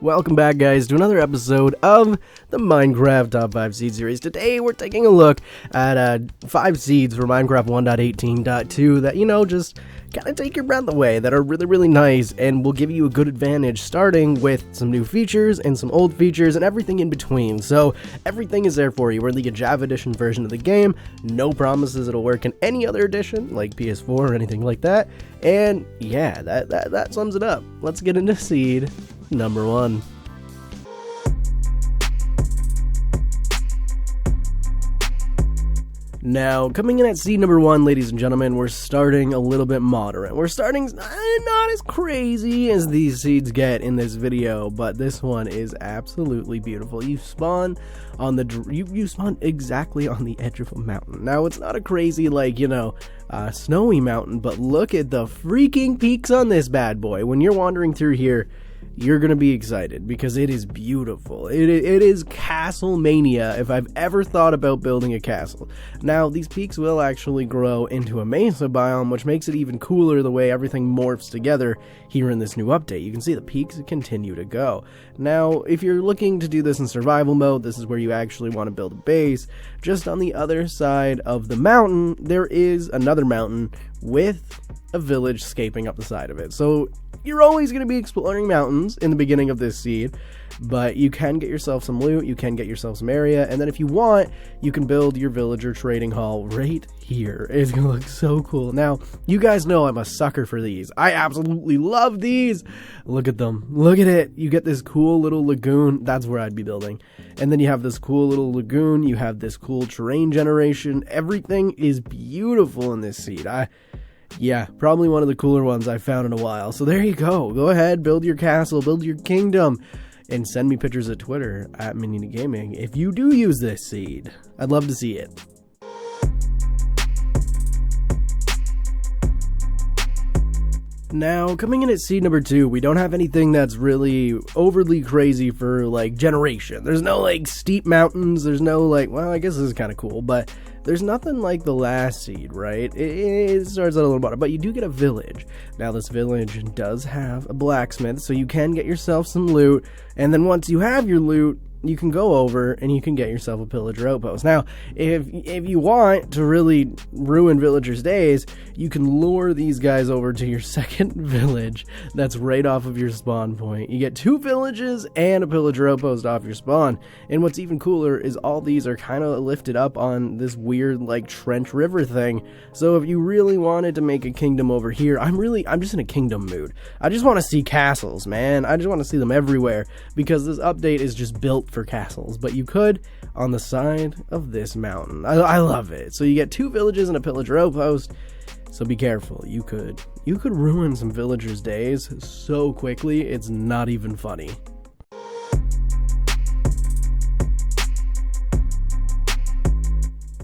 Welcome back, guys, to another episode of the Minecraft Top 5 Seed Series. Today, we're taking a look at 5 seeds for Minecraft 1.18.2 that, just kind of take your breath away, that are really, really nice, and will give you a good advantage, starting with some new features and some old features and everything in between. So, everything is there for you. We're in the Java Edition version of the game. No promises it'll work in any other edition, like PS4 or anything like that. And, yeah, that sums it up. Let's get into seed number 1. Now, coming in at seed number 1, ladies and gentlemen, we're starting a little bit moderate. We're starting not as crazy as these seeds get in this video, but this one is absolutely beautiful. You spawn on you spawn exactly on the edge of a mountain. Now, it's not a crazy, snowy mountain, but look at the freaking peaks on this bad boy. When you're wandering through here, you're going to be excited because it is beautiful. It is castle mania if I've ever thought about building a castle. Now, these peaks will actually grow into a mesa biome, which makes it even cooler the way everything morphs together here in this new update. You can see the peaks continue to go. Now, if you're looking to do this in survival mode, this is where you actually want to build a base. Just on the other side of the mountain, there is another mountain with a village scaping up the side of it. So you're always going to be exploring mountains in the beginning of this seed, but you can get yourself some loot, you can get yourself some area, and then if you want, you can build your villager trading hall right here. It's going to look so cool. Now, you guys know I'm a sucker for these. I absolutely love these. Look at them. Look at it. You get this cool little lagoon. That's where I'd be building. And then you have this cool little lagoon. You have this cool terrain generation. Everything is beautiful in this seed. Yeah, probably one of the cooler ones I've found in a while. So there you go. Go ahead, build your castle, build your kingdom, and send me pictures at Twitter at Minini Gaming if you do use this seed. I'd love to see it. Now, coming in at seed number 2, we don't have anything that's really overly crazy for, generation. There's no, steep mountains. There's no, well, I guess this is kind of cool, but there's nothing like the last seed, right? It starts out a little better, but you do get a village. Now, this village does have a blacksmith, so you can get yourself some loot, and then once you have your loot, you can go over and you can get yourself a pillager outpost. Now, if you want to really ruin villagers' days, you can lure these guys over to your second village that's right off of your spawn point. You get 2 villages and a pillager outpost off your spawn. And what's even cooler is all these are kind of lifted up on this weird trench river thing. So if you really wanted to make a kingdom over here, I'm just in a kingdom mood. I just want to see castles, man. I just want to see them everywhere because this update is just built for castles, but you could on the side of this mountain. I love it. So you get 2 villages and a pillager outpost, so be careful. You could ruin some villagers' days so quickly, it's not even funny.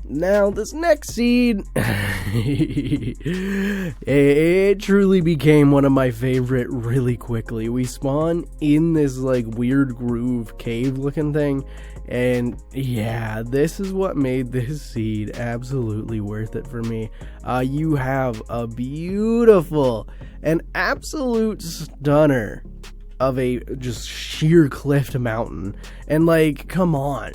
Now, this next seed, it truly became one of my favorite really quickly. We spawn in this, weird groove cave looking thing, and yeah, this is what made this seed absolutely worth it for me. You have a beautiful, an absolute stunner of a just sheer cliffed mountain, and come on.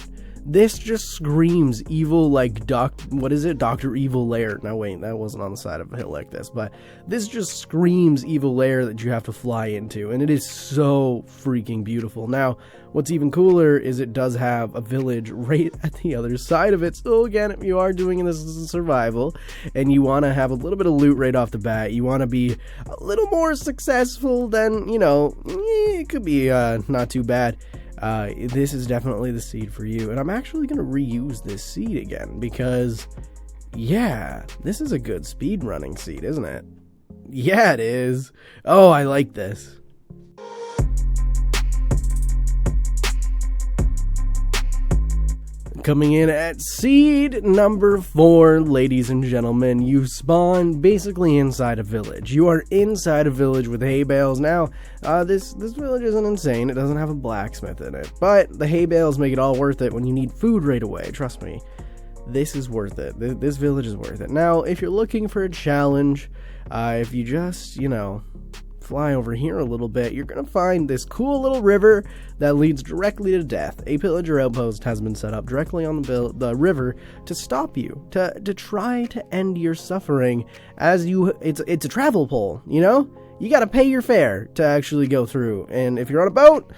This just screams evil, Dr. Evil Lair. Now wait, that wasn't on the side of a hill like this, but this just screams evil lair that you have to fly into, and it is so freaking beautiful. Now, what's even cooler is it does have a village right at the other side of it. So again, if you are doing this as a survival, and you want to have a little bit of loot right off the bat, you want to be a little more successful, then, it could be not too bad. This is definitely the seed for you, and I'm actually going to reuse this seed again because, yeah, this is a good speed running seed, isn't it? Yeah, it is. Oh, I like this. Coming in at seed number 4, ladies and gentlemen, you spawn basically inside a village. You are inside a village with hay bales. Now, this village isn't insane. It doesn't have a blacksmith in it, but the hay bales make it all worth it when you need food right away. Trust me, this is worth it. This village is worth it. Now, if you're looking for a challenge, if you just, fly over here a little bit, you're going to find this cool little river that leads directly to death. A pillager outpost has been set up directly on the river to stop you, to try to end your suffering as it's a travel pole, you know? You got to pay your fare to actually go through, and if you're on a boat,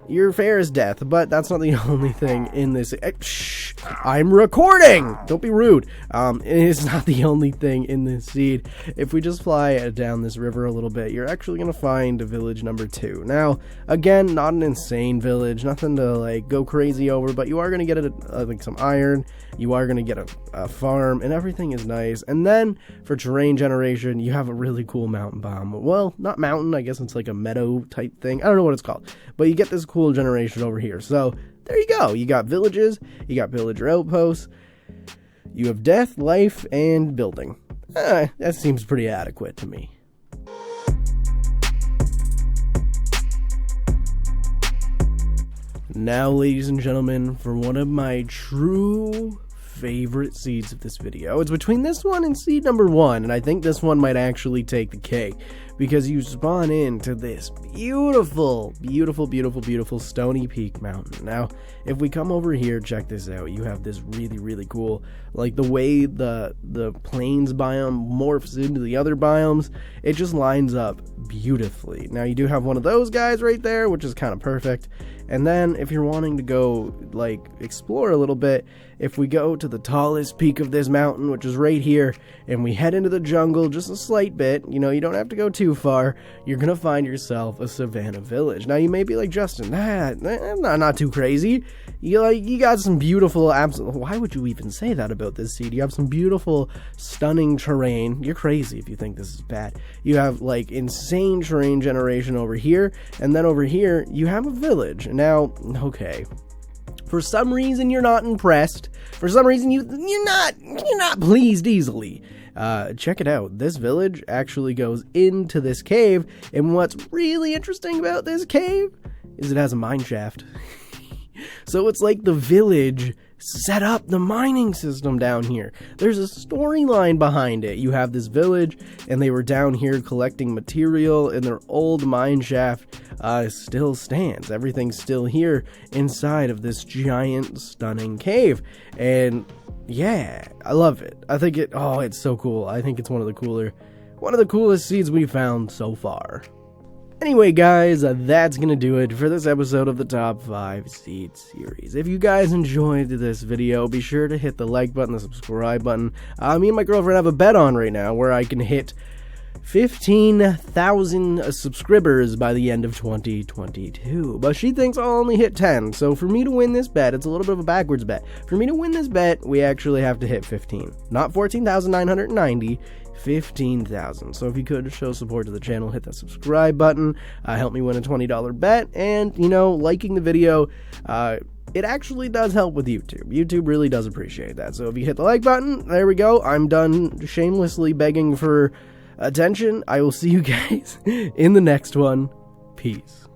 your fare is death, but that's not the only thing in this. Shh, I'm recording! Don't be rude. It is not the only thing in this seed. If we just fly down this river a little bit, you're actually going to find village number 2. Now, again, not an insane village, nothing to like go crazy over, but you are going to get like some iron, you are going to get a farm, and everything is nice. And then, for terrain generation, you have a really cool mountain biome. Well, not mountain, I guess it's like a meadow type thing. I don't know what it's called, but you get this cool generation over here. So there you go. You got villages, you got villager outposts, you have death, life, and building. That seems pretty adequate to me. Now, ladies and gentlemen, for one of my true favorite seeds of this video. It's between this one and seed number 1, and I think this one might actually take the cake, because you spawn into this beautiful, beautiful, beautiful, beautiful Stony Peak mountain. Now, if we come over here, check this out. You have this really, really cool, like the way the plains biome morphs into the other biomes, it just lines up beautifully. Now, you do have one of those guys right there, which is kind of perfect. And then, if you're wanting to go, like, explore a little bit, if we go to the tallest peak of this mountain, which is right here, and we head into the jungle just a slight bit, you know, you don't have to go too far, you're gonna find yourself a savanna village. Now, you may be like, Justin, not too crazy. You got some beautiful, why would you even say that about this seed? You have some beautiful, stunning terrain. You're crazy if you think this is bad. You have, like, insane terrain generation over here, and then over here, you have a village. Now, okay, for some reason you're not impressed. For some reason you're not pleased easily. Check it out. This village actually goes into this cave, and what's really interesting about this cave is it has a mine shaft. So it's like the village set up the mining system down here. There's a storyline behind it. You have this village, and they were down here collecting material, and their old mine shaft still stands. Everything's still here inside of this giant, stunning cave. And yeah, I love it. I think it's so cool. I think it's one of the coolest seeds we've found so far. Anyway, guys, that's gonna do it for this episode of the Top 5 Seed series. If you guys enjoyed this video, be sure to hit the like button, the subscribe button. Me and my girlfriend have a bet on right now where I can hit 15,000 subscribers by the end of 2022, but she thinks I'll only hit 10, so for me to win this bet, it's a little bit of a backwards bet. For me to win this bet, we actually have to hit 15, not 14,990, 15,000. So if you could show support to the channel, hit that subscribe button, help me win a $20 bet, and, you know, liking the video, it actually does help with YouTube. YouTube really does appreciate that. So if you hit the like button, there we go. I'm done shamelessly begging for attention. I will see you guys in the next one. Peace.